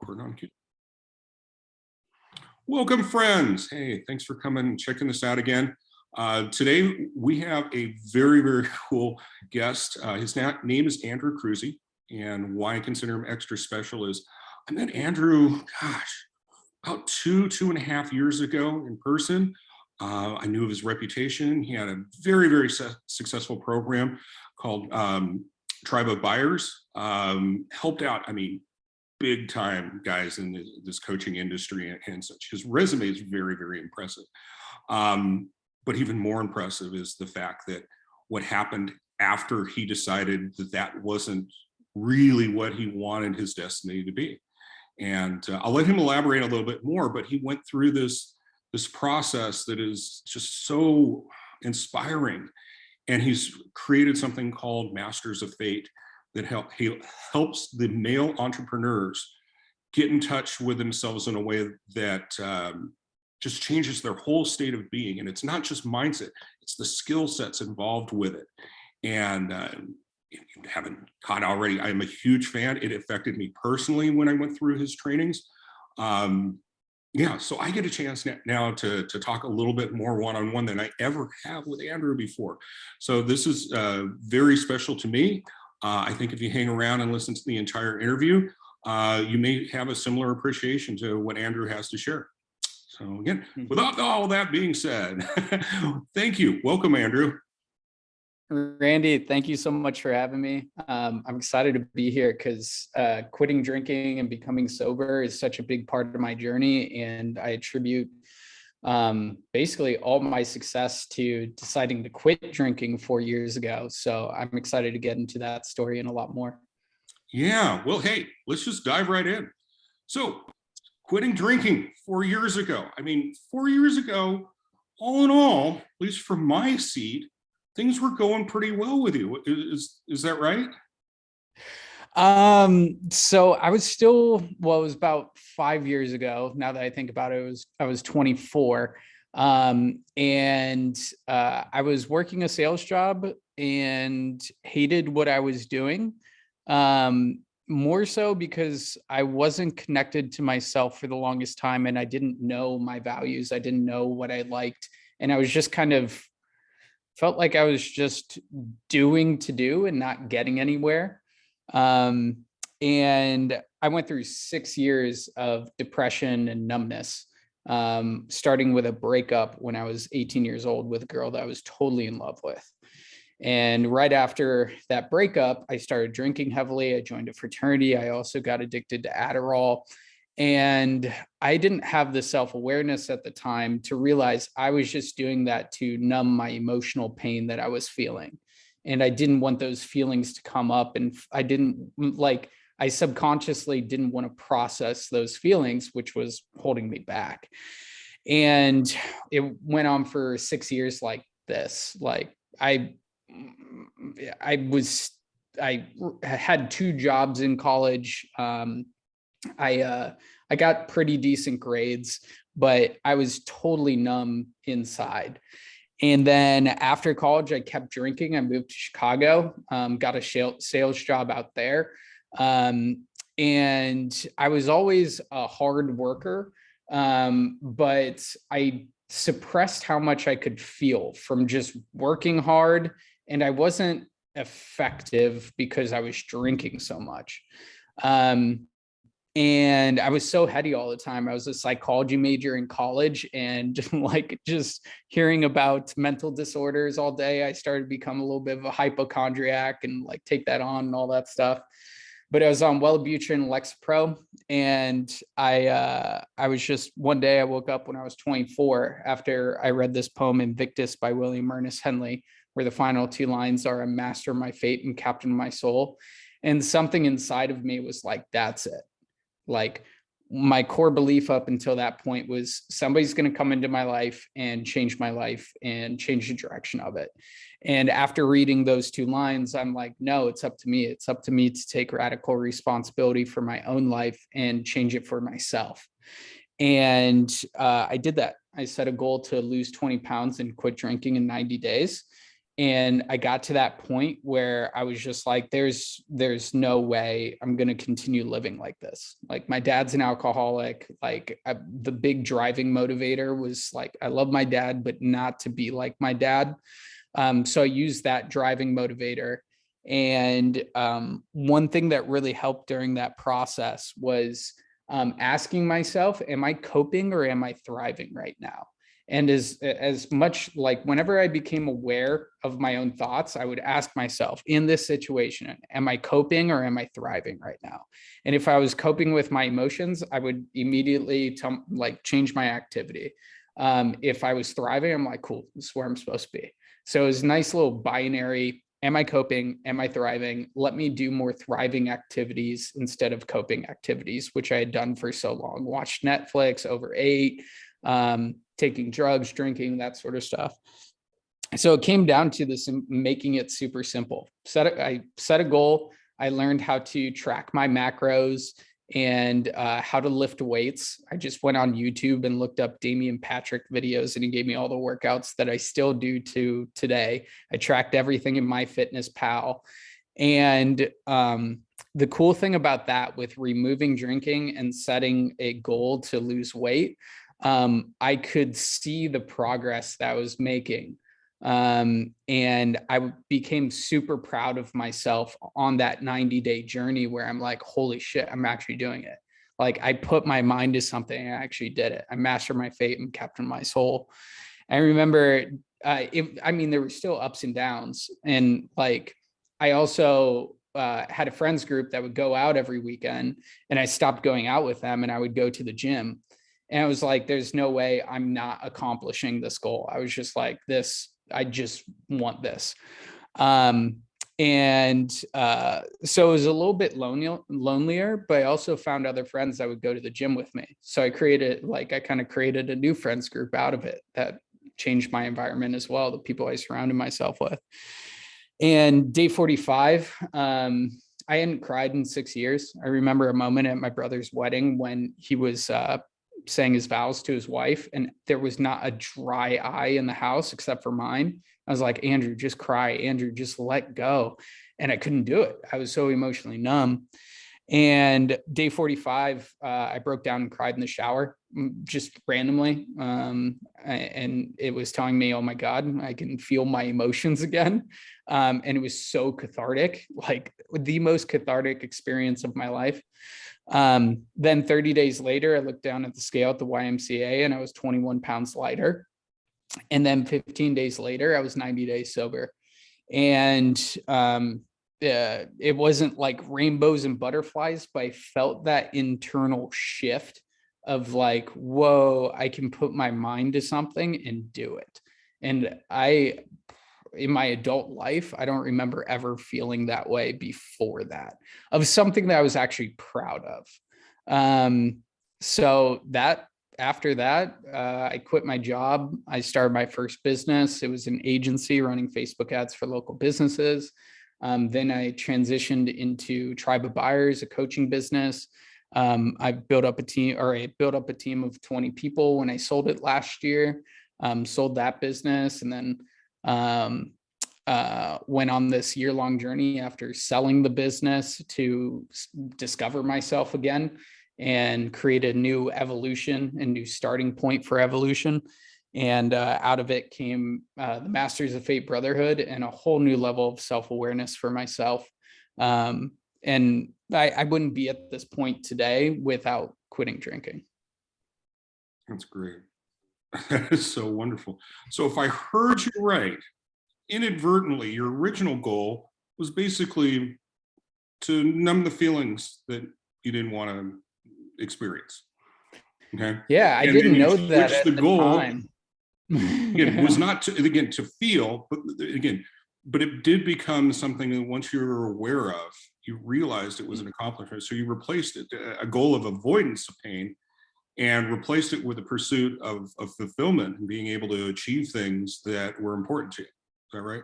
Recording on cue. Welcome, friends. Hey, thanks for coming and checking this out again. Today, we have a very, very cool guest. His name is Andrew Kroeze, and why I consider him extra special is I met Andrew, about two and a half years ago in person. I knew of his reputation. He had a very, very successful program called Tribe of Buyers. Helped out, big time guys in this coaching industry and such. His resume is very, very impressive. But even more impressive is the fact that what happened after he decided that that wasn't really what he wanted his destiny to be. And I'll let him elaborate a little bit more, but he went through this process that is just so inspiring. And he's created something called Masters of Fate that helps the male entrepreneurs get in touch with themselves in a way that just changes their whole state of being. And it's not just mindset, it's the skill sets involved with it. And if you haven't caught already, I'm a huge fan. It affected me personally when I went through his trainings. So I get a chance now to talk a little bit more one-on-one than I ever have with Andrew before. So this is very special to me. I think if you hang around and listen to the entire interview, you may have a similar appreciation to what Andrew has to share. So again, without all that being said, thank you. Welcome, Andrew. Randy, thank you so much for having me. I'm excited to be here because quitting drinking and becoming sober is such a big part of my journey. And I attribute basically all my success to deciding to quit drinking 4 years ago. So I'm excited to get into that story and a lot more. Yeah, well, hey, let's just dive right in. So quitting drinking 4 years ago. 4 years ago, all in all, at least from my seat, things were going pretty well with you. Is that right? So I was still, it was about 5 years ago. Now that I think about it, I was 24. And I was working a sales job and hated what I was doing. More so because I wasn't connected to myself for the longest time and I didn't know my values. I didn't know what I liked. And I was just felt like I was just doing to do and not getting anywhere. And I went through 6 years of depression and numbness, starting with a breakup when I was 18 years old with a girl that I was totally in love with. And right after that breakup, I started drinking heavily. I joined a fraternity. I also got addicted to Adderall. And I didn't have the self-awareness at the time to realize I was just doing that to numb my emotional pain that I was feeling. And I didn't want those feelings to come up. And I subconsciously didn't want to process those feelings, which was holding me back. And it went on for 6 years like this. I had 2 jobs in college. I got pretty decent grades, but I was totally numb inside. And then after college, I kept drinking. I moved to Chicago, got a sales job out there. And I was always a hard worker, but I suppressed how much I could feel from just working hard. And I wasn't effective because I was drinking so much. And I was so heady all the time. I was a psychology major in college and just hearing about mental disorders all day, I started to become a little bit of a hypochondriac and take that on and all that stuff. But I was on Wellbutrin and Lexapro. And I was just, one day I woke up when I was 24 after I read this poem Invictus by William Ernest Henley, where the final 2 lines are, "I'm master of my fate and captain of my soul." And something inside of me was like, that's it. My core belief up until that point was somebody's going to come into my life and change my life and change the direction of it. And after reading those 2 lines, I'm like, no, it's up to me. It's up to me to take radical responsibility for my own life and change it for myself. And I did that. I set a goal to lose 20 pounds and quit drinking in 90 days. And I got to that point where I was just like, there's no way I'm going to continue living like this. Like, my dad's an alcoholic. Like, the big driving motivator was like, I love my dad, but not to be like my dad. So I used that driving motivator. And one thing that really helped during that process was asking myself, am I coping or am I thriving right now? And as much, like, whenever I became aware of my own thoughts, I would ask myself, in this situation, am I coping or am I thriving right now? And if I was coping with my emotions, I would immediately change my activity. If I was thriving, I'm like, cool, this is where I'm supposed to be. So it was a nice little binary. Am I coping? Am I thriving? Let me do more thriving activities instead of coping activities, which I had done for so long. Watched Netflix, overate, taking drugs, drinking, that sort of stuff. So it came down to this, making it super simple. I set a goal. I learned how to track my macros and how to lift weights. I just went on YouTube and looked up Damian Patrick videos, and he gave me all the workouts that I still do to today. I tracked everything in MyFitnessPal. And the cool thing about that, with removing drinking and setting a goal to lose weight, I could see the progress that I was making. And I became super proud of myself on that 90-day journey where I'm like, holy shit, I'm actually doing it. Like, I put my mind to something and I actually did it. I mastered my fate and captained my soul. I remember, there were still ups and downs. And like, I also had a friends group that would go out every weekend, and I stopped going out with them and I would go to the gym. And I was like, there's no way I'm not accomplishing this goal. I was just like, I just want this. So it was a little bit lonelier, but I also found other friends that would go to the gym with me. So I kind of created a new friends group out of it that changed my environment as well, the people I surrounded myself with. And day 45, I hadn't cried in 6 years. I remember a moment at my brother's wedding when he was saying his vows to his wife, and there was not a dry eye in the house except for mine. I was like, Andrew, just cry. Andrew, just let go. And I couldn't do it. I was so emotionally numb. And day 45, I broke down and cried in the shower, just randomly. And it was telling me, oh my God, I can feel my emotions again. And it was so cathartic, like the most cathartic experience of my life. Then 30 days later, I looked down at the scale at the YMCA and I was 21 pounds lighter. And then 15 days later, I was 90 days sober. And it wasn't like rainbows and butterflies, but I felt that internal shift of like, whoa, I can put my mind to something and do it. And in my adult life, I don't remember ever feeling that way before that, of something that I was actually proud of. So that after that, I quit my job. I started my first business. It was an agency running Facebook ads for local businesses. Then I transitioned into Tribe of Buyers, a coaching business. I built up a team of 20 people when I sold it last year. Sold that business, and then went on this year-long journey after selling the business to discover myself again and create a new evolution and new starting point for evolution. And out of it came the Masters of Fate Brotherhood and a whole new level of self-awareness for myself. And I wouldn't be at this point today without quitting drinking. That's great. That is so wonderful. So if I heard you right, inadvertently, your original goal was basically to numb the feelings that you didn't want to experience. Okay. Yeah, I didn't know that at the goal, time. Again, was not to feel, but it did become something that once you were aware of, you realized it was an accomplishment. So you replaced it, a goal of avoidance of pain, and replaced it with a pursuit of fulfillment and being able to achieve things that were important to you. Is that right?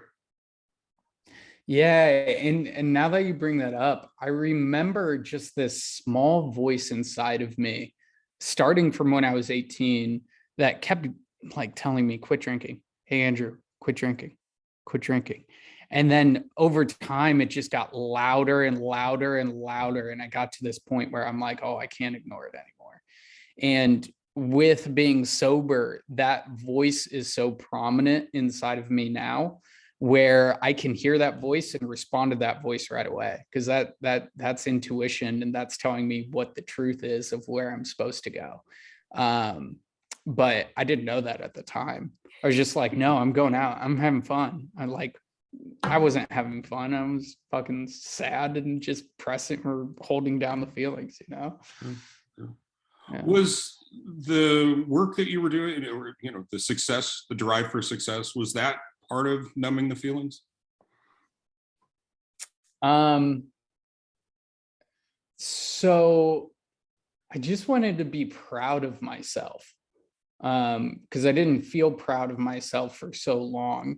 Yeah, and now that you bring that up, I remember just this small voice inside of me, starting from when I was 18, that kept like telling me, quit drinking. Hey, Andrew, quit drinking. quit drinking. And then over time, it just got louder and louder and louder. And I got to this point where I'm like, oh, I can't ignore it anymore. And with being sober, that voice is so prominent inside of me now, where I can hear that voice and respond to that voice right away, because that's intuition, and that's telling me what the truth is of where I'm supposed to go. But I didn't know that at the time. I was just like, no, I'm going out, I'm having fun. I wasn't having fun. I was fucking sad and just pressing or holding down the feelings, you know? Yeah. Was the work that you were doing, or, you know, the success, the drive for success, was that part of numbing the feelings? So I just wanted to be proud of myself, because I didn't feel proud of myself for so long.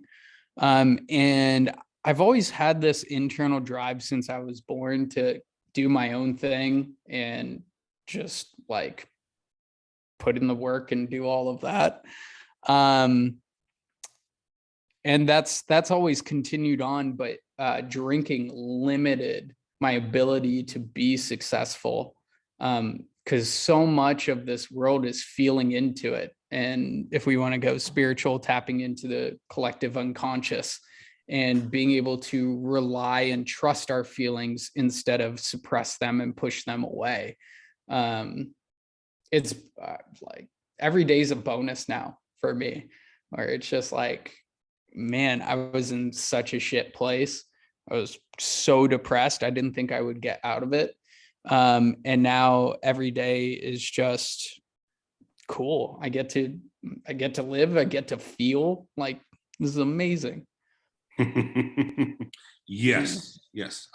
And I've always had this internal drive since I was born to do my own thing and just like put in the work and do all of that. And that's always continued on, but drinking limited my ability to be successful, because so much of this world is feeling into it. And if we want to go spiritual, tapping into the collective unconscious and being able to rely and trust our feelings instead of suppress them and push them away. It's like every day is a bonus now for me, where it's just like, man, I was in such a shit place. I was so depressed. I didn't think I would get out of it. And now every day is just cool. I get to live. I get to feel like this is amazing. Yes.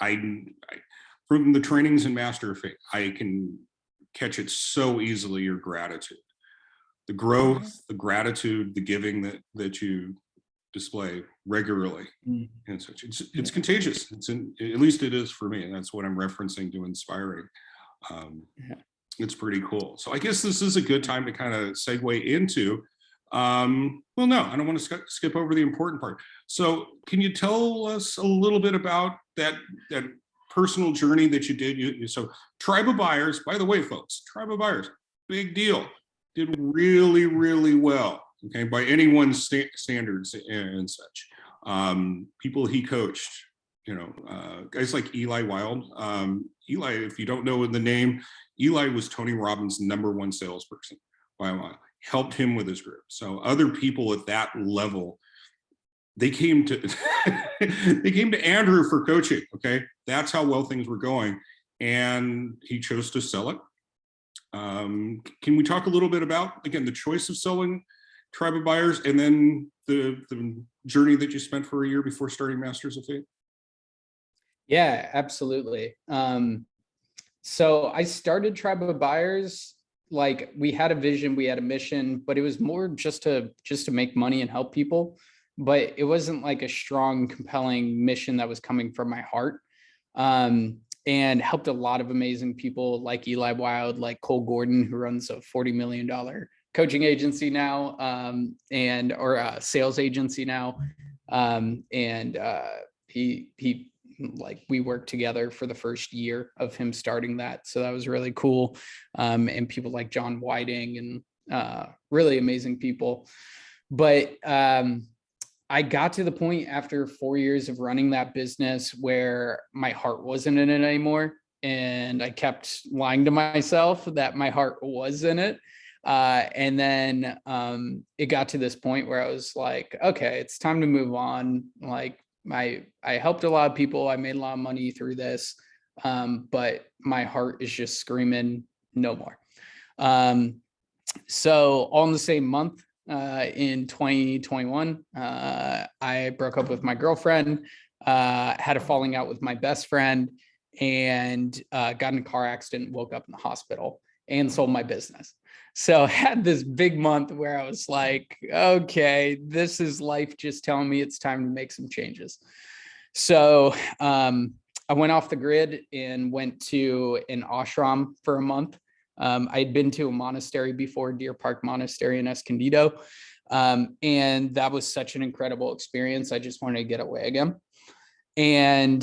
I from the trainings in Master of Fate, I can catch it so easily. Your gratitude, the growth, the gratitude, the giving that you display regularly and such. It's contagious. At least it is for me, and that's what I'm referencing to inspiring. It's pretty cool. So I guess this is a good time to kind of segue into well, no, I don't want to skip over the important part. So can you tell us a little bit about that personal journey that you did? So Tribe of Buyers, by the way, folks, Tribe of Buyers, big deal, did really, really well. Okay, by anyone's standards and such. People he coached, you know, guys like Eli Wild. Eli, if you don't know the name, Eli was Tony Robbins' #1 salesperson by a mile. Helped him with his group. So other people at that level, they came to they came to Andrew for coaching. Okay, that's how well things were going, and he chose to sell it. Can we talk a little bit about, again, the choice of selling Tribe of Buyers, and then the journey that you spent for a year before starting Masters of Fate? Yeah, absolutely. So I started Tribe of Buyers, like we had a vision, we had a mission, but it was more just to make money and help people. But it wasn't like a strong, compelling mission that was coming from my heart. And helped a lot of amazing people like Eli Wild, like Cole Gordon, who runs a $40 million coaching agency now, or a sales agency now. He like, we worked together for the first year of him starting that. So that was really cool. And people like John Whiting and really amazing people. But I got to the point after 4 years of running that business where my heart wasn't in it anymore. And I kept lying to myself that my heart was in it. And then it got to this point where I was like, okay, it's time to move on. Like, I helped a lot of people. I made a lot of money through this. But my heart is just screaming no more. So all in the same month, in 2021, I broke up with my girlfriend, had a falling out with my best friend, and got in a car accident, woke up in the hospital, and sold my business. So I had this big month where I was like, okay, this is life just telling me it's time to make some changes. So I went off the grid and went to an ashram for a month. I had been to a monastery before, Deer Park Monastery in Escondido. And that was such an incredible experience. I just wanted to get away again. And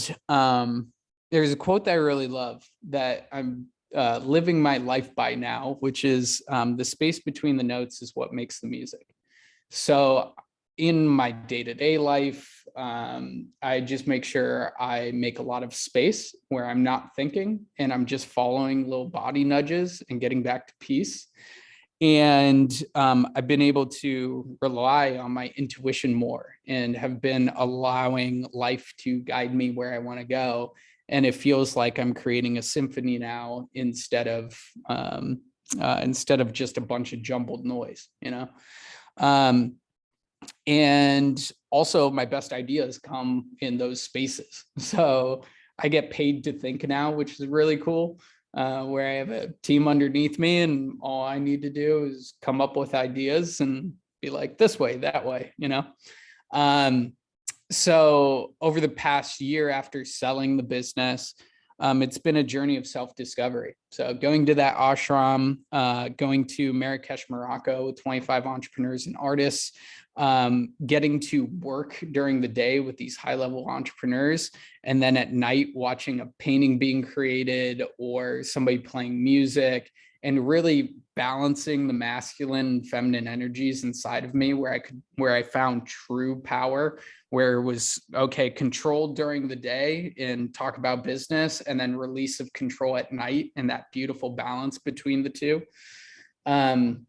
there's a quote that I really love that I'm living my life by now, which is the space between the notes is what makes the music. So in my day-to-day life, I just make sure I make a lot of space where I'm not thinking and I'm just following little body nudges and getting back to peace. And I've been able to rely on my intuition more and have been allowing life to guide me where I want to go. And it feels like I'm creating a symphony now instead of just a bunch of jumbled noise, you know. And also my best ideas come in those spaces. So I get paid to think now, which is really cool. Where I have a team underneath me and all I need to do is come up with ideas and be like this way, that way, you know? So over the past year after selling the business, it's been a journey of self-discovery. So going to that ashram, going to Marrakesh, Morocco with 25 entrepreneurs and artists, getting to work during the day with these high-level entrepreneurs, and then at night watching a painting being created or somebody playing music, and really balancing the masculine and feminine energies inside of me where I found true power, where it was okay, control during the day and talk about business, and then release of control at night, and that beautiful balance between the two. And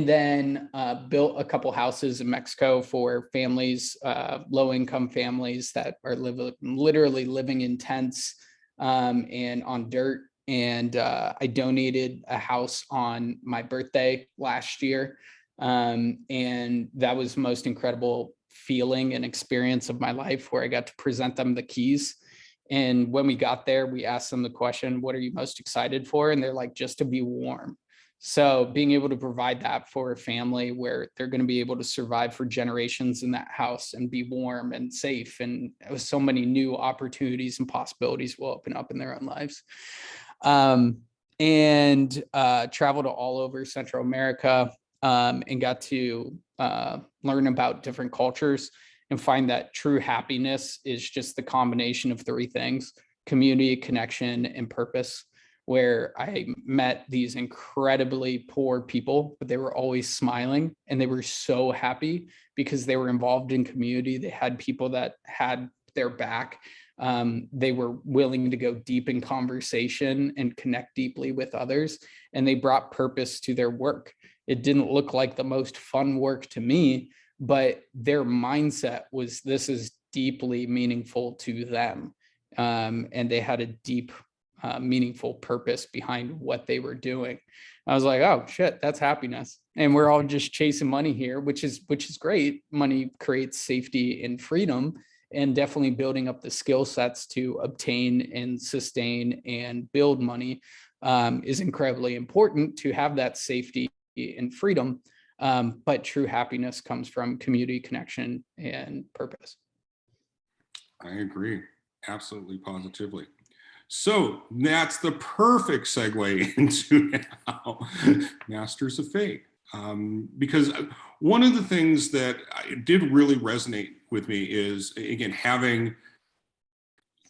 then built a couple houses in Mexico for families, low-income families that are literally living in tents and on dirt. And I donated a house on my birthday last year. And that was the most incredible feeling and experience of my life, where I got to present them the keys. And when we got there, we asked them the question, what are you most excited for? And they're like, just to be warm. So being able to provide that for a family where they're going to be able to survive for generations in that house and be warm and safe, and so many new opportunities and possibilities will open up in their own lives. And traveled all over Central America and got to learn about different cultures and find that true happiness is just the combination of three things: community, connection, and purpose. Where I met these incredibly poor people, but they were always smiling and they were so happy because they were involved in community. They had people that had their back. They were willing to go deep in conversation and connect deeply with others, and they brought purpose to their work. It didn't look like the most fun work to me, but their mindset was, this is deeply meaningful to them. And they had a deep meaningful purpose behind what they were doing. I was like, oh shit, that's happiness. And we're all just chasing money here, which is great. Money creates safety and freedom, and definitely building up the skill sets to obtain and sustain and build money is incredibly important to have that safety and freedom. But true happiness comes from community, connection, and purpose. I agree. Absolutely, positively. So that's the perfect segue into now Masters of Fate. Because one of the things that did really resonate with me is, again, having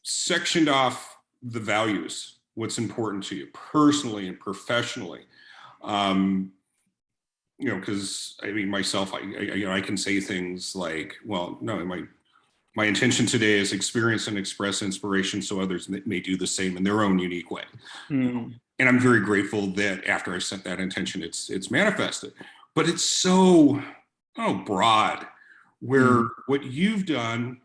sectioned off the values, what's important to you personally and professionally. You know, because I mean, myself, I can say things like, well, no, my intention today is experience and express inspiration so others may do the same in their own unique way. And I'm very grateful that after I set that intention, it's manifested. But it's so broad, where what you've done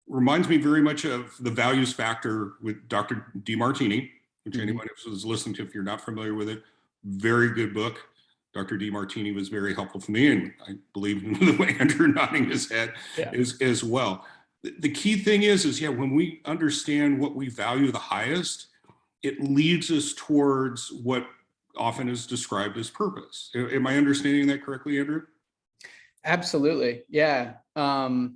reminds me very much of the values factor with Dr. DeMartini, which anyone who's listening to, if you're not familiar with it, very good book. Dr. DeMartini was very helpful for me, and I believe in the way Andrew nodding his head is as well. The key thing is when we understand what we value the highest, it leads us towards what often is described as purpose. Am I understanding that correctly, Andrew? Absolutely. Yeah. And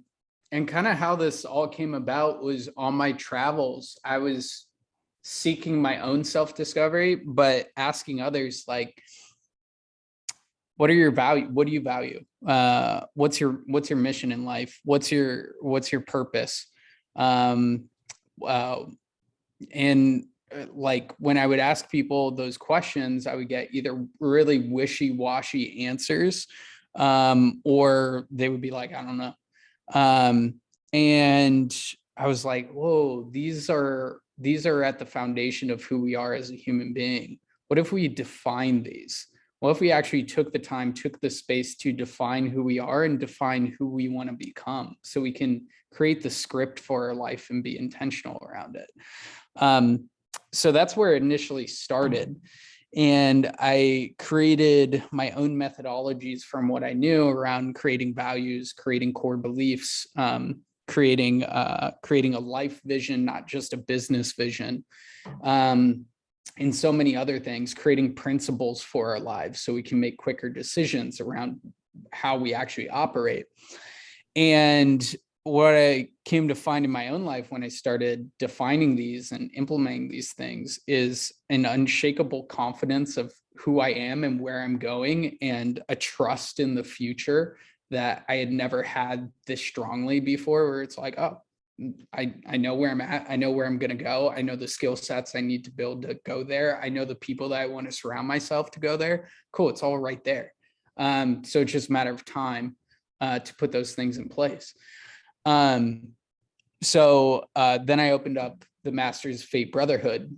kind of how this all came about was on my travels. I was seeking my own self-discovery, but asking others, like, What are your value? What do you value? What's your mission in life? What's your purpose? Um, uh, and like when I would ask people those questions, I would get either really wishy-washy answers, or they would be like, I don't know. And I was like, whoa, these are at the foundation of who we are as a human being. What if we define these? What if we actually took the time, took the space to define who we are and define who we want to become, so we can create the script for our life and be intentional around it? So that's where it initially started. And I created my own methodologies from what I knew around creating values, creating core beliefs, creating a life vision, not just a business vision, and so many other things, creating principles for our lives so we can make quicker decisions around how we actually operate. And what I came to find in my own life when I started defining these and implementing these things is an unshakable confidence of who I am and where I'm going, and a trust in the future that I had never had this strongly before, where it's like, oh, I know where I'm at. I know where I'm going to go. I know the skill sets I need to build to go there. I know the people that I want to surround myself to go there. Cool. It's all right there. So it's just a matter of time to put those things in place. So then I opened up the Masters of Fate Brotherhood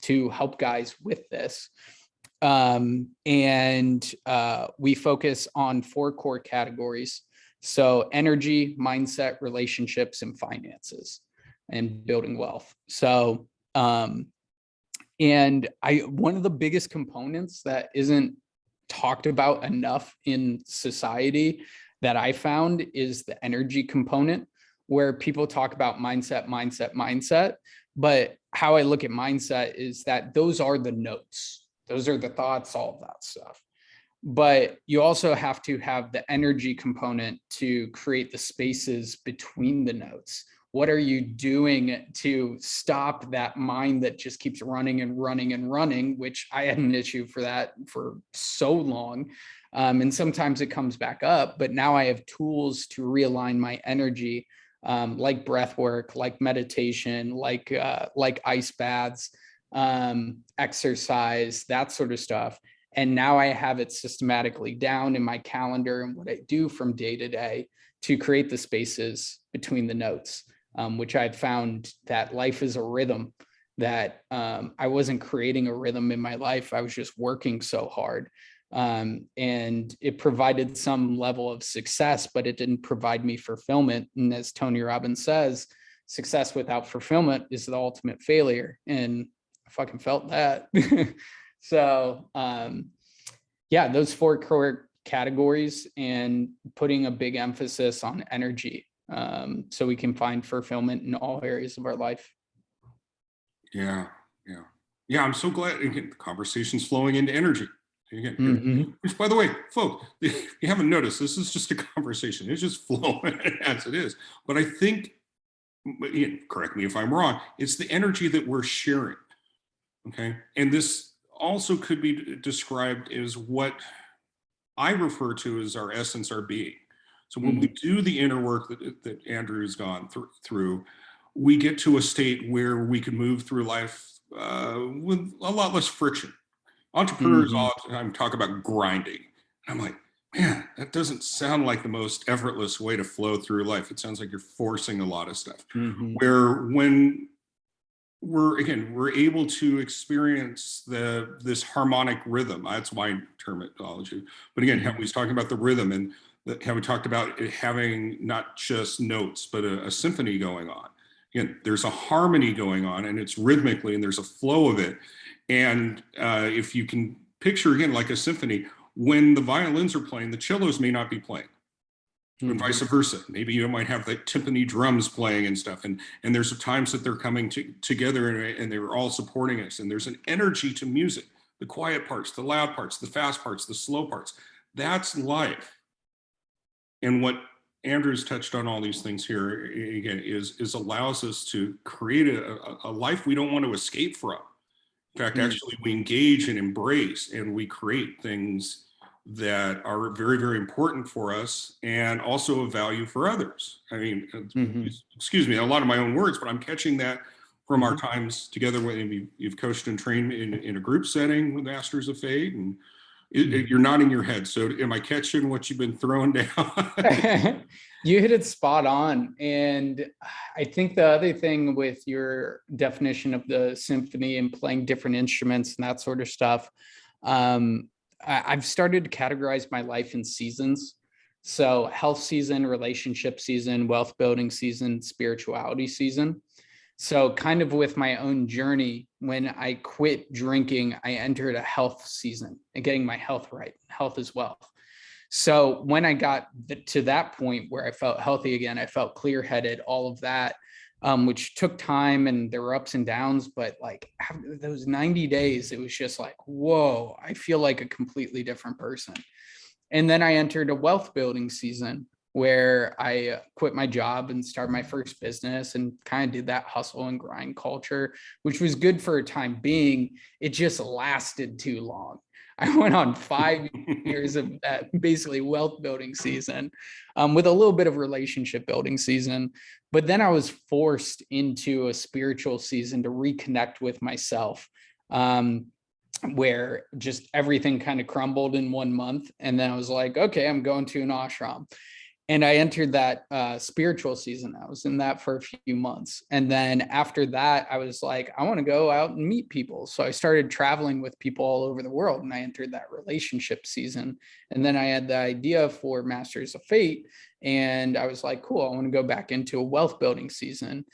to help guys with this. And we focus on 4 core categories. So energy, mindset, relationships, and finances, and building wealth. So, and one of the biggest components that isn't talked about enough in society that I found is the energy component, where people talk about mindset. But how I look at mindset is that those are the notes. Those are the thoughts, all of that stuff. But you also have to have the energy component to create the spaces between the notes. What are you doing to stop that mind that just keeps running and running and running, which I had an issue for that for so long. And sometimes it comes back up, but now I have tools to realign my energy, like breath work, like meditation, like ice baths, exercise, that sort of stuff. And now I have it systematically down in my calendar and what I do from day to day to create the spaces between the notes, which I'd found that life is a rhythm, that I wasn't creating a rhythm in my life. I was just working so hard. And it provided some level of success, but it didn't provide me fulfillment. And as Tony Robbins says, success without fulfillment is the ultimate failure. And I fucking felt that. So, yeah, those 4 core categories, and putting a big emphasis on energy, so we can find fulfillment in all areas of our life. Yeah. I'm so glad, again, the conversation's flowing into energy. Again, which, by the way, folks, if you haven't noticed, this is just a conversation. It's just flowing as it is. But I think, correct me if I'm wrong, it's the energy that we're sharing. Okay. And this also could be described as what I refer to as our essence, our being. So when we do the inner work that Andrew's gone through, we get to a state where we can move through life with a lot less friction. Entrepreneurs all the time talk about grinding. And I'm like, man, that doesn't sound like the most effortless way to flow through life. It sounds like you're forcing a lot of stuff. Where when we're able to experience this harmonic rhythm. That's my terminology. But again, how he's talking about the rhythm, and how we talked about it having not just notes, but a symphony going on. Again, there's a harmony going on, and it's rhythmically, and there's a flow of it. And if you can picture, again, like a symphony, when the violins are playing, the cellos may not be playing. And vice versa. Maybe you might have the timpani drums playing and stuff. And there's times that they're coming together and they're all supporting us. And there's an energy to music, the quiet parts, the loud parts, the fast parts, the slow parts. That's life. And what Andrew's touched on all these things here, again, is allows us to create a life we don't want to escape from. In fact, actually, we engage and embrace, and we create things that are very, very important for us and also of value for others. I mean, excuse me, a lot of my own words, but I'm catching that from our times together when you've coached and trained in a group setting with Masters of Fate, and you're nodding your head. So am I catching what you've been throwing down? You hit it spot on. And I think the other thing with your definition of the symphony and playing different instruments and that sort of stuff, I've started to categorize my life in seasons. So health season, relationship season, wealth building season, spirituality season. So kind of with my own journey, when I quit drinking, I entered a health season and getting my health right. Health is wealth. So when I got to that point where I felt healthy again, I felt clear-headed, all of that, which took time and there were ups and downs, but like after those 90 days, it was just like, whoa, I feel like a completely different person. And then I entered a wealth building season where I quit my job and started my first business and kind of did that hustle and grind culture, which was good for a time being. It just lasted too long. I went on 5 years of that basically wealth building season, with a little bit of relationship building season. But then I was forced into a spiritual season to reconnect with myself, where just everything kind of crumbled in 1 month. And then I was like, okay, I'm going to an ashram. And I entered that spiritual season. I was in that for a few months. And then after that, I was like, I want to go out and meet people. So I started traveling with people all over the world, and I entered that relationship season. And then I had the idea for Masters of Fate. And I was like, cool, I want to go back into a wealth building season.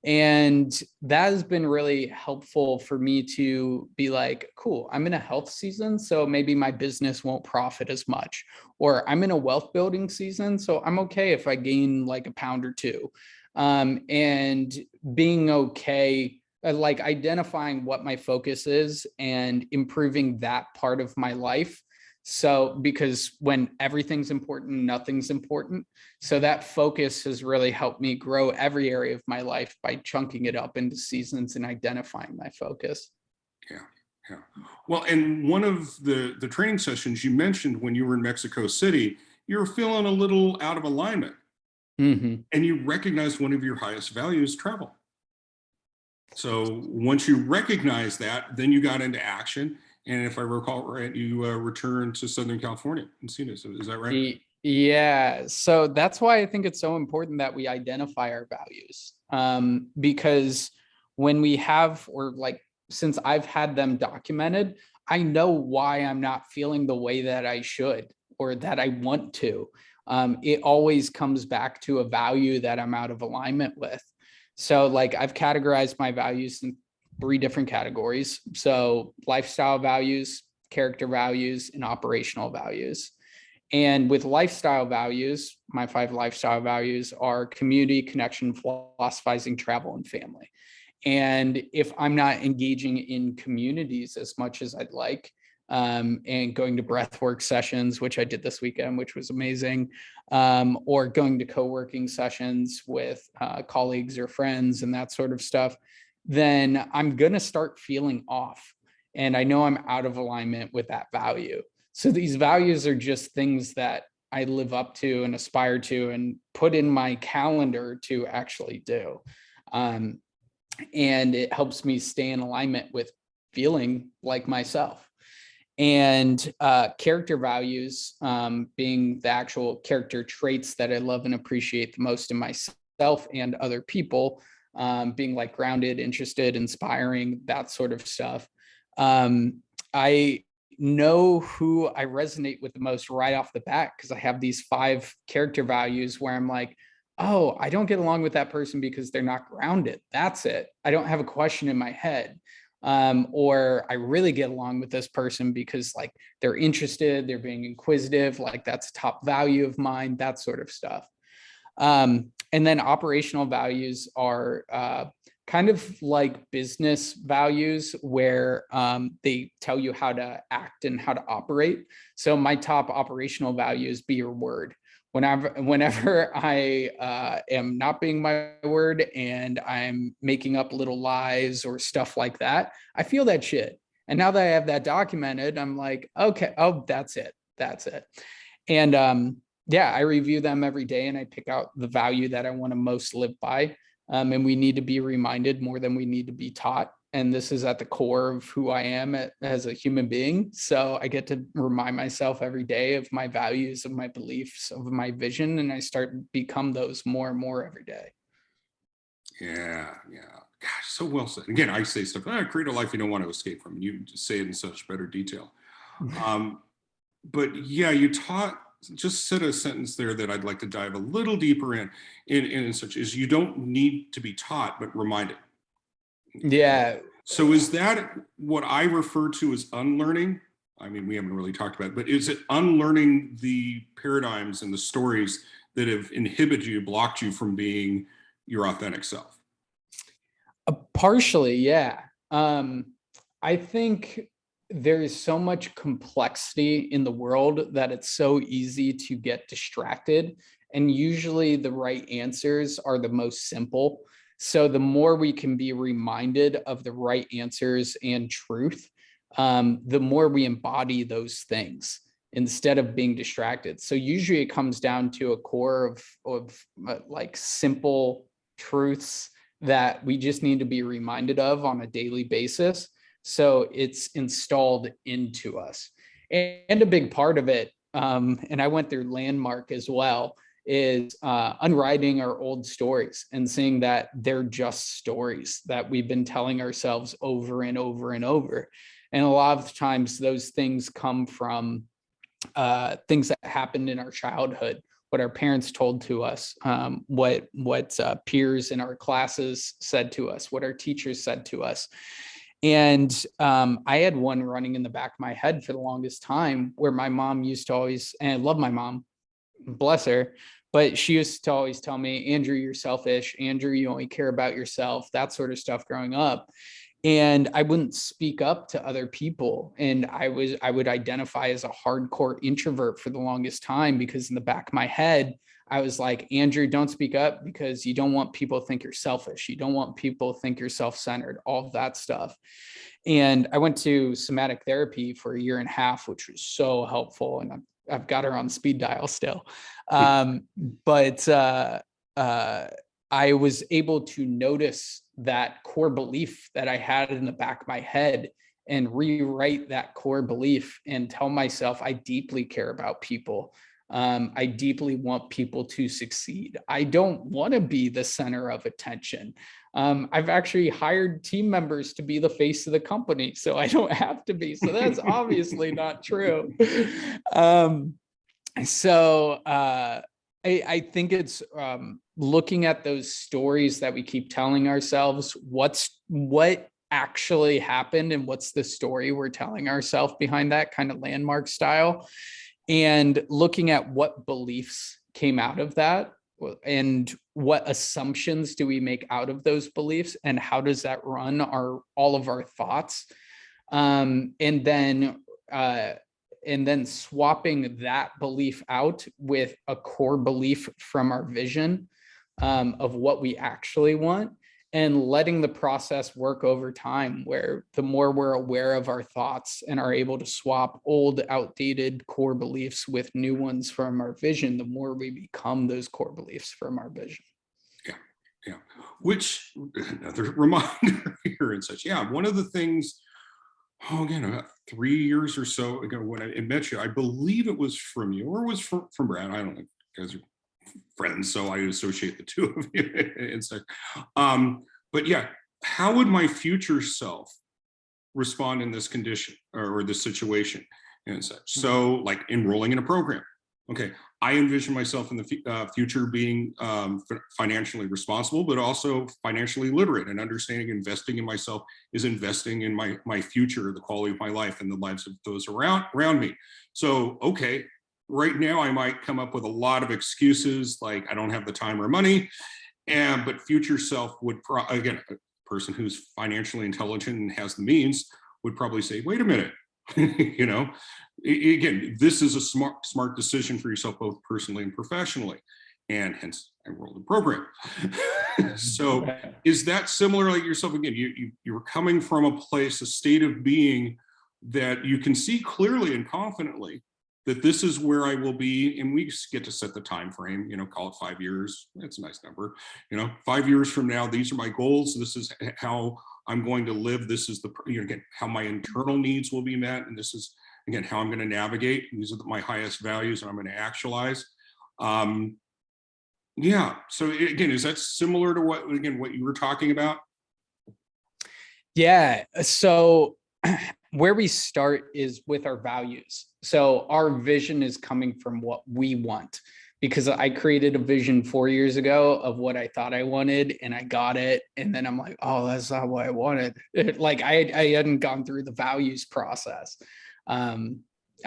And that has been really helpful for me to be like, cool, I'm in a health season, so maybe my business won't profit as much. Or I'm in a wealth building season, so I'm okay if I gain like a pound or two. And being okay, like identifying what my focus is and improving that part of my life. So because when everything's important, nothing's important. So that focus has really helped me grow every area of my life by chunking it up into seasons and identifying my focus. Yeah. Well, and one of the training sessions you mentioned when you were in Mexico City, you were feeling a little out of alignment, and you recognized one of your highest values, travel. So once you recognize that, then you got into action. And if I recall right, you returned to Southern California and Encinitas. Is that right? Yeah. So that's why I think it's so important that we identify our values. Because when we have, or like, since I've had them documented, I know why I'm not feeling the way that I should or that I want to. It always comes back to a value that I'm out of alignment with. So like I've categorized my values in 3 different categories. So lifestyle values, character values, and operational values. And with lifestyle values, my 5 lifestyle values are community, connection, philosophizing, travel, and family. And if I'm not engaging in communities as much as I'd like, and going to breathwork sessions, which I did this weekend, which was amazing, or going to co-working sessions with colleagues or friends and that sort of stuff, then I'm going to start feeling off. And I know I'm out of alignment with that value. So these values are just things that I live up to and aspire to and put in my calendar to actually do. And it helps me stay in alignment with feeling like myself. And character values, being the actual character traits that I love and appreciate the most in myself and other people, being like grounded, interested, inspiring, that sort of stuff. I know who I resonate with the most right off the bat because I have these 5 character values where I'm like, oh, I don't get along with that person because they're not grounded. That's it. I don't have a question in my head. Or I really get along with this person because like they're interested, they're being inquisitive, like that's a top value of mine, that sort of stuff. And then operational values are kind of like business values where they tell you how to act and how to operate. So my top operational values be your word. Whenever I am not being my word and I'm making up little lies or stuff like that, I feel that shit. And now that I have that documented, I'm like, okay, oh, that's it. That's it. And yeah, I review them every day and I pick out the value that I want to most live by. And we need to be reminded more than we need to be taught. And this is at the core of who I am as a human being. So I get to remind myself every day of my values, of my beliefs, of my vision, and I start to become those more and more every day. Yeah, yeah. Gosh, so well said. Again, I say stuff, create a life you don't want to escape from. You just say it in such better detail. But yeah, you just said a sentence there that I'd like to dive a little deeper in such is you don't need to be taught, but reminded. Yeah. So is that what I refer to as unlearning? I mean, we haven't really talked about it, but is it unlearning the paradigms and the stories that have inhibited you, blocked you from being your authentic self? Partially, yeah. I think there is so much complexity in the world that it's so easy to get distracted. And usually the right answers are the most simple. So the more we can be reminded of the right answers and truth, the more we embody those things instead of being distracted. So usually it comes down to a core of like simple truths that we just need to be reminded of on a daily basis. So it's installed into us. And a big part of it, and I went through Landmark as well, is unwriting our old stories and seeing that they're just stories that we've been telling ourselves over and over and over. And a lot of times those things come from things that happened in our childhood, what our parents told to us, what peers in our classes said to us, what our teachers said to us. And I had one running in the back of my head for the longest time where my mom used to always, and I love my mom, bless her, but she used to always tell me, Andrew, you're selfish. Andrew, you only care about yourself, that sort of stuff growing up. And I wouldn't speak up to other people. And I would identify as a hardcore introvert for the longest time, because in the back of my head, I was like, Andrew, don't speak up because you don't want people to think you're selfish. You don't want people to think you're self-centered, all of that stuff. And I went to somatic therapy for 1.5 years, which was so helpful. And I've got her on speed dial still. But I was able to notice that core belief that I had in the back of my head and rewrite that core belief and tell myself I deeply care about people. I deeply want people to succeed. I don't want to be the center of attention. I've actually hired team members to be the face of the company, so I don't have to be. So that's obviously not true. I think it's looking at those stories that we keep telling ourselves, what actually happened and what's the story we're telling ourselves behind that, kind of Landmark style, and looking at what beliefs came out of that and what assumptions do we make out of those beliefs and how does that run all of our thoughts, and then swapping that belief out with a core belief from our vision of what we actually want, and letting the process work over time, where the more we're aware of our thoughts and are able to swap old, outdated core beliefs with new ones from our vision, the more we become those core beliefs from our vision. Yeah, yeah. Which, another reminder here and such. Yeah, one of the things, again, about 3 years or so ago when I met you, I believe it was from you or was from Brad. I don't know. You guys are friends, so I associate the two of you and such. But yeah, how would my future self respond in this condition or this situation and such? So, like enrolling in a program. Okay, I envision myself in the future being financially responsible, but also financially literate and understanding investing in myself is investing in my future, the quality of my life, and the lives of those around me. So, okay, right now I might come up with a lot of excuses like I don't have the time or money, but future self would, again, a person who's financially intelligent and has the means would probably say, wait a minute, you know, again, this is a smart decision for yourself, both personally and professionally, and hence I enrolled in the program. So is that similar like yourself? Again, you were coming from a place, a state of being that you can see clearly and confidently, that this is where I will be, and we just get to set the time frame, call it 5 years. That's a nice number. 5 years from now, these are my goals. This is how I'm going to live. This is again, how my internal needs will be met. And this is, again, how I'm going to navigate. These are my highest values and I'm going to actualize. Yeah. So again, is that similar to what you were talking about? Yeah. So where we start is with our values. So our vision is coming from what we want, because I created a vision 4 years ago of what I thought I wanted and I got it. And then I'm like, oh, that's not what I wanted. Like I hadn't gone through the values process. I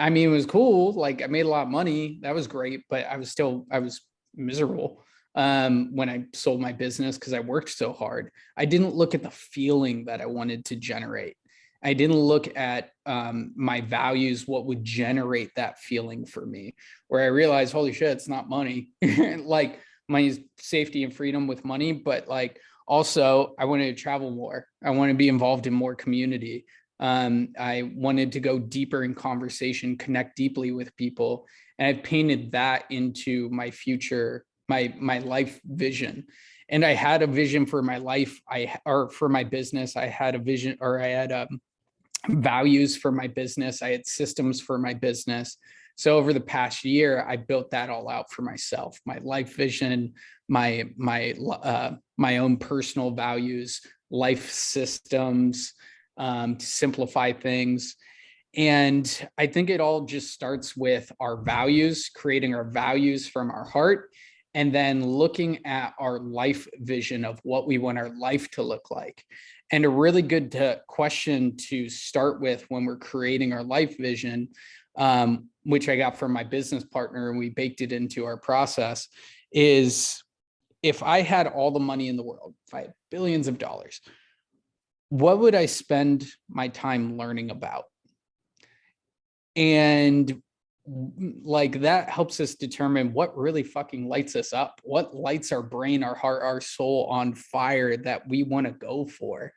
mean, it was cool. Like I made a lot of money. That was great, but I was miserable when I sold my business because I worked so hard. I didn't look at the feeling that I wanted to generate. I didn't look at my values, what would generate that feeling for me, where I realized, holy shit, it's not money. Like money is safety and freedom with money, but like also I wanted to travel more. I want to be involved in more community. I wanted to go deeper in conversation, connect deeply with people. And I've painted that into my future, my life vision. And I had a vision for my life, or for my business. I had a vision, or I had values for my business. I had systems for my business. So over the past year, I built that all out for myself, my life vision, my own personal values, life systems, to simplify things. And I think it all just starts with our values, creating our values from our heart, and then looking at our life vision of what we want our life to look like. And a really good question to start with when we're creating our life vision, which I got from my business partner and we baked it into our process, is if I had all the money in the world, if I had billions of dollars, what would I spend my time learning about? And like that helps us determine what really fucking lights us up, what lights our brain, our heart, our soul on fire that we want to go for.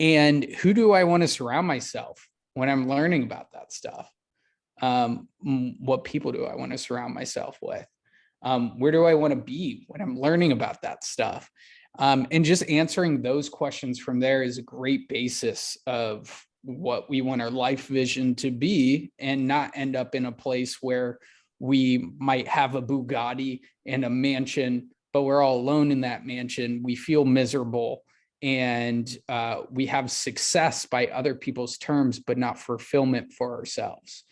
And who do I want to surround myself when I'm learning about that stuff? What people do I want to surround myself with? Where do I want to be when I'm learning about that stuff? And just answering those questions from there is a great basis of what we want our life vision to be, and not end up in a place where we might have a Bugatti and a mansion, but we're all alone in that mansion. We feel miserable, and we have success by other people's terms, but not fulfillment for ourselves.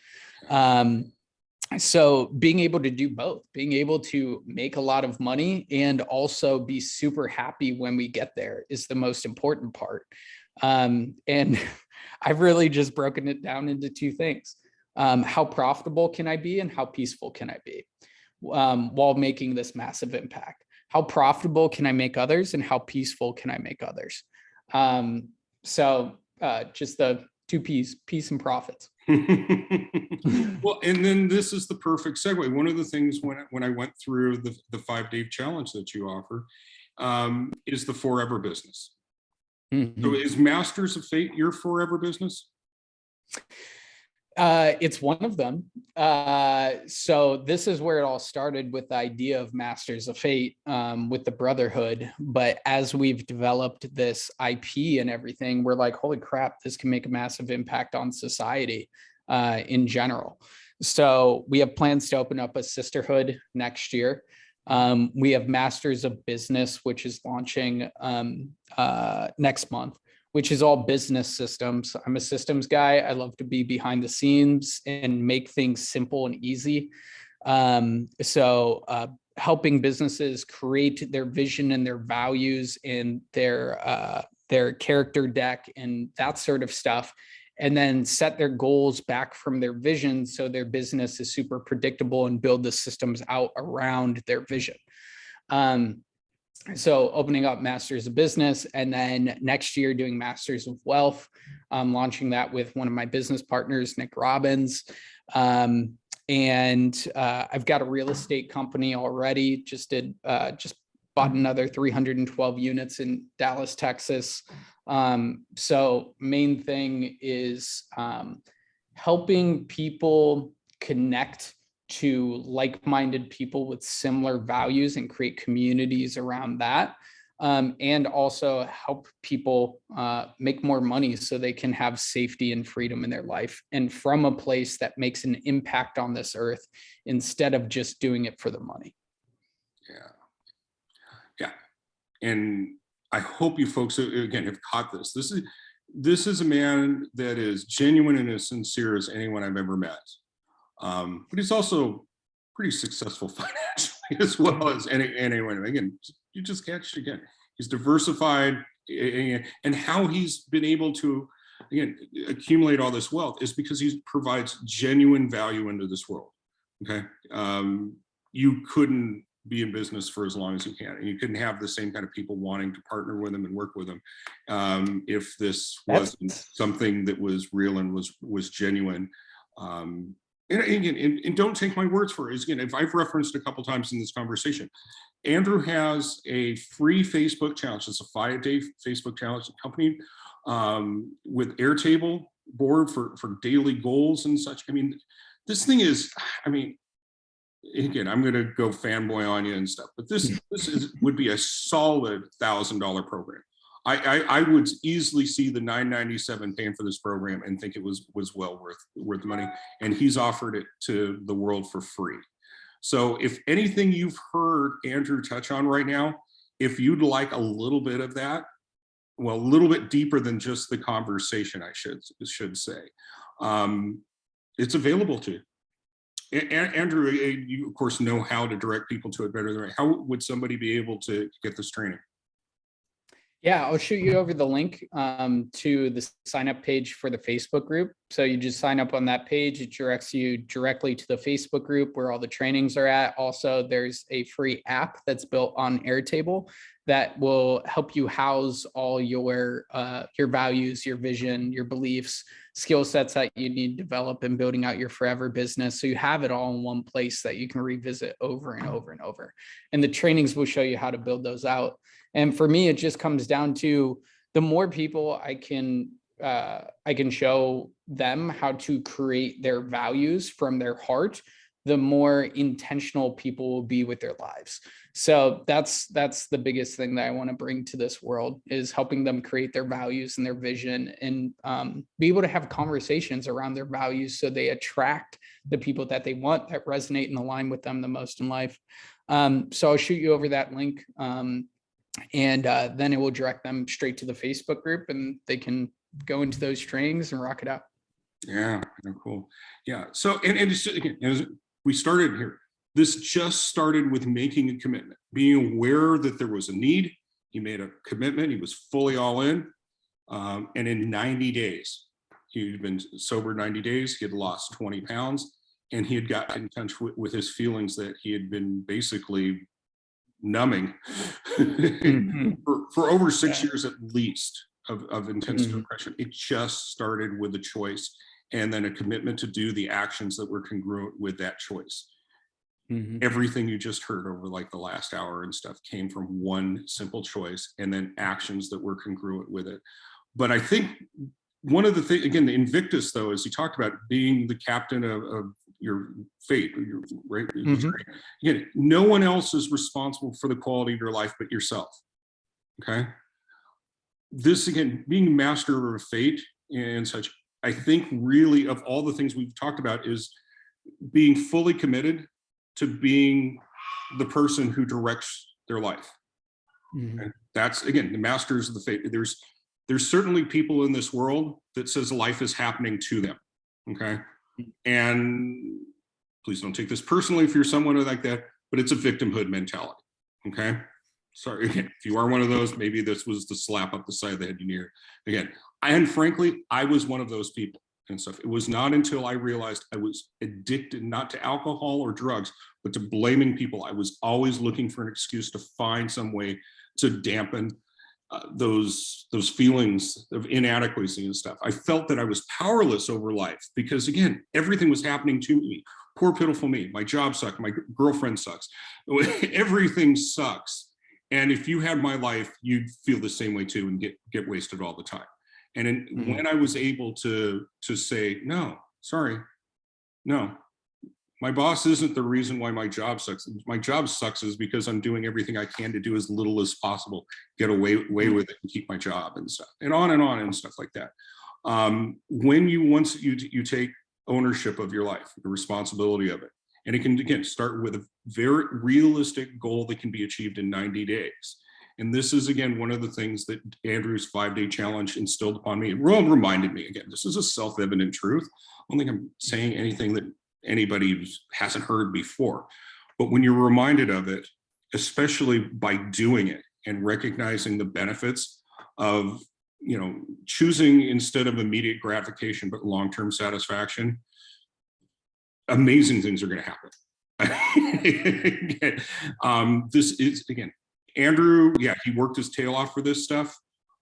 So being able to do both, being able to make a lot of money and also be super happy when we get there is the most important part. And I've really just broken it down into two things. How profitable can I be and how peaceful can I be while making this massive impact? How profitable can I make others and how peaceful can I make others? So just the two P's, peace and profits. Well, and then this is the perfect segue. One of the things when I went through the 5-day challenge that you offer is the forever business. Mm-hmm. So is Masters of Fate your forever business? It's one of them. So this is where it all started, with the idea of Masters of Fate, with the Brotherhood. But as we've developed this IP and everything, we're like, holy crap, this can make a massive impact on society in general. So we have plans to open up a sisterhood next year. We have Masters of Business, which is launching next month, which is all business systems. I'm a systems guy. I love to be behind the scenes and make things simple and easy. So helping businesses create their vision and their values and their character deck and that sort of stuff, and then set their goals back from their vision so their business is super predictable and build the systems out around their vision. So opening up Masters of Business, and then next year doing Masters of Wealth, launching that with one of my business partners, Nick Robbins. And I've got a real estate company already, just bought another 312 units in Dallas, Texas. So main thing is helping people connect to like-minded people with similar values and create communities around that. And also help people make more money so they can have safety and freedom in their life, and from a place that makes an impact on this earth instead of just doing it for the money. Yeah. And I hope you folks, again, have caught this. This is a man that is genuine and as sincere as anyone I've ever met. But he's also pretty successful financially as well as anyone. Again, you just catch again. He's diversified, and how he's been able to, again, accumulate all this wealth is because he provides genuine value into this world. Okay, you couldn't be in business for as long as you can, and you couldn't have the same kind of people wanting to partner with him and work with him if this wasn't something that was real and was genuine. And again, and don't take my words for it. Again, if I've referenced a couple times in this conversation, Andrew has a free Facebook challenge. It's a 5-day Facebook challenge accompanied with Airtable board for daily goals and such. I mean, this thing is, I mean, again, I'm going to go fanboy on you and stuff, but this would be a solid $1,000 program. I would easily see the $997 paying for this program and think it was well worth the money. And he's offered it to the world for free. So if anything you've heard Andrew touch on right now, if you'd like a little bit of that, well, a little bit deeper than just the conversation, I should say, it's available to you. Andrew, you of course know how to direct people to it better than I. How would somebody be able to get this training? Yeah, I'll shoot you over the link to the sign up page for the Facebook group. So you just sign up on that page. It directs you directly to the Facebook group where all the trainings are at. Also, there's a free app that's built on Airtable that will help you house all your values, your vision, your beliefs, skill sets that you need to develop in building out your forever business. So you have it all in one place that you can revisit over and over and over. And the trainings will show you how to build those out. And for me, it just comes down to the more people I can show them how to create their values from their heart, the more intentional people will be with their lives. So that's the biggest thing that I want to bring to this world, is helping them create their values and their vision, and be able to have conversations around their values so they attract the people that they want, that resonate and align with them the most in life. So I'll shoot you over that link. And then it will direct them straight to the Facebook group, and they can go into those trainings and rock it out. Yeah, cool. Yeah. So, and just, again, as we started here, this just started with making a commitment, being aware that there was a need. He made a commitment. He was fully all in. And in 90 days, he'd been sober 90 days. He had lost 20 pounds, and he had gotten in touch with his feelings that he had been basically numbing for over 6 years at least of intense depression. It just started with a choice, and then a commitment to do the actions that were congruent with that choice. Everything you just heard over like the last hour and stuff came from one simple choice, and then actions that were congruent with it. But I think one of the things, again, the Invictus, though, as he talked about being the captain of your fate, right? Again, no one else is responsible for the quality of your life but yourself. Okay. This, again, being master of fate and such, I think really of all the things we've talked about is being fully committed to being the person who directs their life. And that's, again, the masters of the fate. There's certainly people in this world that says life is happening to them. Okay. And please don't take this personally if you're someone like that, but it's a victimhood mentality. Okay. Sorry, again, if you are one of those, maybe this was the slap up the side of the head you needed. Again, and frankly, I was one of those people and stuff. It was not until I realized I was addicted, not to alcohol or drugs, but to blaming people. I was always looking for an excuse to find some way to dampen those feelings of inadequacy and stuff. I felt that I was powerless over life because, again, everything was happening to me. Poor pitiful me. My job sucked. My girlfriend sucks. Everything sucks. And if you had my life, you'd feel the same way too and get wasted all the time. And when I was able to say, no, sorry, no, my boss isn't the reason why my job sucks. My job sucks is because I'm doing everything I can to do as little as possible, get away with it and keep my job and stuff, and on and stuff like that. When once you take ownership of your life, the responsibility of it, and it can, again, start with a very realistic goal that can be achieved in 90 days. And this is, again, one of the things that Andrew's 5-day challenge instilled upon me. It reminded me, again, this is a self-evident truth. I don't think I'm saying anything that anybody hasn't heard before. But when you're reminded of it, especially by doing it and recognizing the benefits of, choosing instead of immediate gratification, but long-term satisfaction, amazing things are going to happen. This is, again, Andrew, yeah, he worked his tail off for this stuff.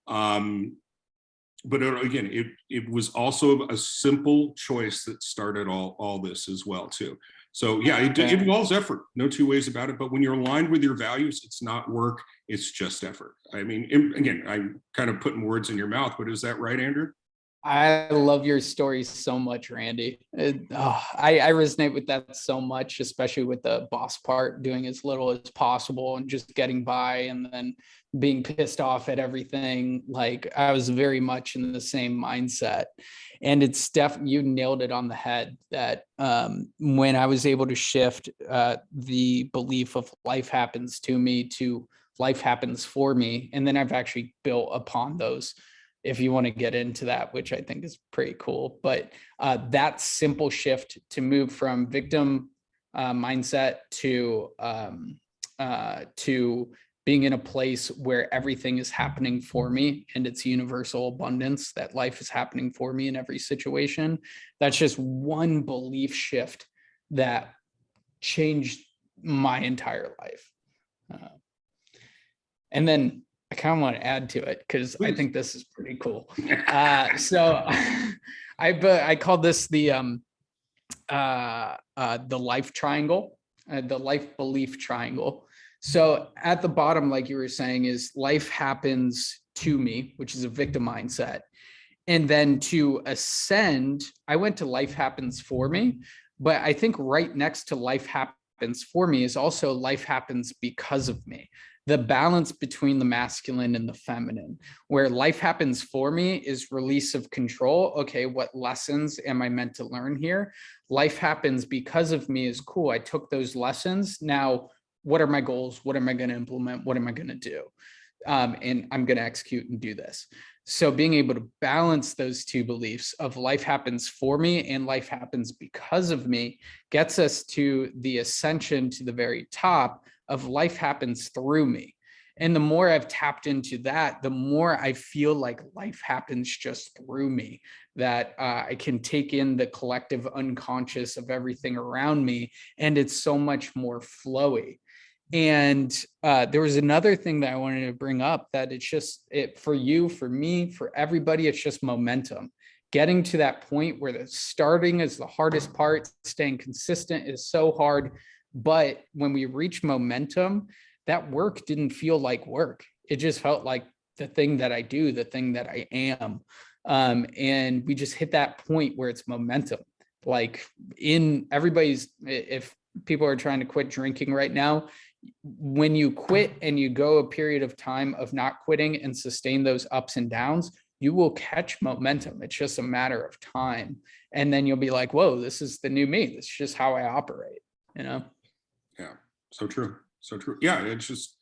But again, it was also a simple choice that started all this as well too. So yeah, it involves effort, no two ways about it. But when you're aligned with your values, it's not work, it's just effort. I mean, again, I'm kind of putting words in your mouth, but is that right, Andrew? I love your story so much, Randy. I resonate with that so much, especially with the boss part, doing as little as possible and just getting by, and then being pissed off at everything. Like, I was very much in the same mindset. And it's you nailed it on the head that when I was able to shift the belief of life happens to me to life happens for me, and then I've actually built upon those, if you want to get into that, which I think is pretty cool. But that simple shift to move from victim mindset to being in a place where everything is happening for me, and it's universal abundance, that life is happening for me in every situation. That's just one belief shift that changed my entire life. And then I kind of want to add to it because I think this is pretty cool. So I call this the life triangle, the life belief triangle. So at the bottom, like you were saying, is life happens to me, which is a victim mindset. And then to ascend, I went to life happens for me, but I think right next to life happens for me is also life happens because of me. The balance between the masculine and the feminine, where life happens for me is release of control. Okay, what lessons am I meant to learn here? Life happens because of me is cool. I took those lessons. Now, what are my goals? What am I going to implement? What am I going to do? And I'm going to execute and do this. So being able to balance those two beliefs of life happens for me and life happens because of me gets us to the ascension to the very top of life happens through me. And the more I've tapped into that, the more I feel like life happens just through me, that I can take in the collective unconscious of everything around me. And it's so much more flowy. And there was another thing that I wanted to bring up, that it's just for you, for me, for everybody, it's just momentum. Getting to that point where the starting is the hardest part, staying consistent is so hard. But when we reach momentum, that work didn't feel like work. It just felt like the thing that I do, the thing that I am. And we just hit that point where it's momentum. Like in everybody's, if people are trying to quit drinking right now, when you quit and you go a period of time of not quitting and sustain those ups and downs, you will catch momentum. It's just a matter of time. And then you'll be like, whoa, this is the new me. This is just how I operate, Yeah, so true. So true. Yeah, it's just,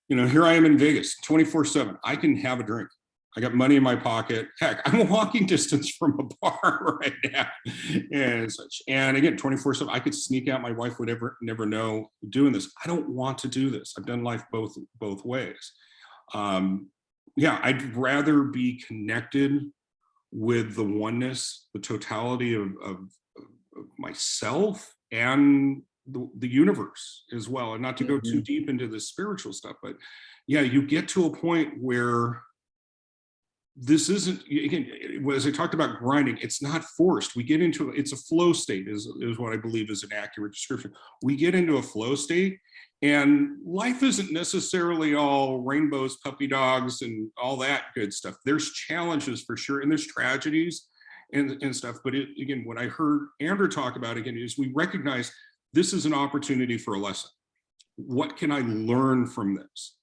here I am in Vegas 24/7. I can have a drink. I got money in my pocket. Heck, I'm a walking distance from a bar right now and such. And again, 24/7, I could sneak out. My wife would never know doing this. I don't want to do this. I've done life both ways. Yeah, I'd rather be connected with the oneness, the totality of myself and the universe as well. And not to go too deep into the spiritual stuff, but yeah, you get to a point where this isn't, again, as I talked about grinding, it's not forced. We get into, it's a flow state is what I believe is an accurate description. We get into a flow state and life isn't necessarily all rainbows, puppy dogs, and all that good stuff. There's challenges for sure. And there's tragedies. and stuff. But again, what I heard Andrew talk about again is we recognize this is an opportunity for a lesson. What can I learn from this?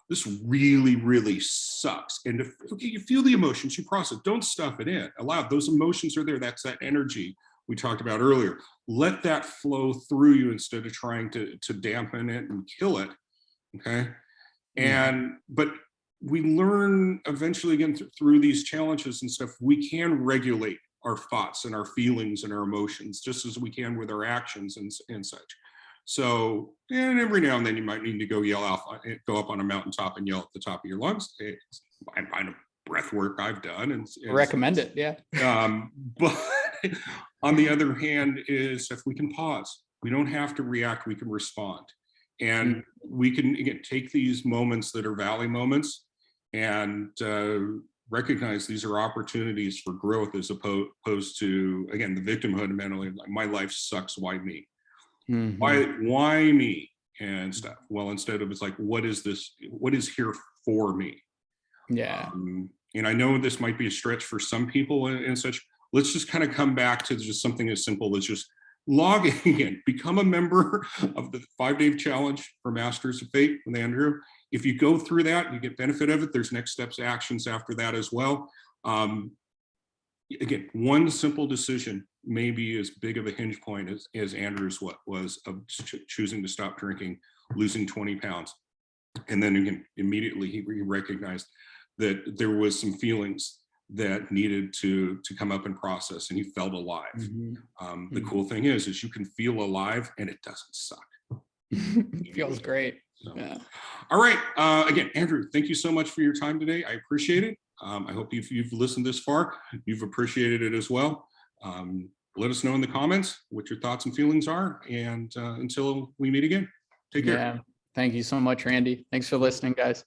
This really, really sucks. And if, okay, you feel the emotions, you process, don't stuff it in. Allow those emotions are there. That's that energy we talked about earlier. Let that flow through you instead of trying to dampen it and kill it. Okay. But we learn eventually again through these challenges and stuff, we can regulate our thoughts and our feelings and our emotions just as we can with our actions and such. So, and every now and then you might need to go up on a mountaintop and yell at the top of your lungs. It's kind of breath work I've done and recommend it. Yeah. But on the other hand is if we can pause, we don't have to react, we can respond. And we can again take these moments that are valley moments and recognize these are opportunities for growth as opposed to, again, the victimhood mentally, like my life sucks, why me? Why me and stuff? Well, instead of it's like, what is here for me? Yeah. And I know this might be a stretch for some people and such. Let's just kind of come back to just something as simple as just logging in, become a member of the 5-day challenge for Masters of Fate with Andrew. If you go through that, you get benefit of it. There's next steps, actions after that as well. Again, one simple decision may be as big of a hinge point as Andrew's was of choosing to stop drinking, losing 20 pounds. And then again, immediately he recognized that there was some feelings that needed to come up and process, and he felt alive. The cool thing is you can feel alive and it doesn't suck. It feels great. So, yeah. All right. Again, Andrew, thank you so much for your time today. I appreciate it. I hope if you've listened this far, you've appreciated it as well. Let us know in the comments what your thoughts and feelings are. And until we meet again, take care. Yeah. Thank you so much, Randy. Thanks for listening, guys.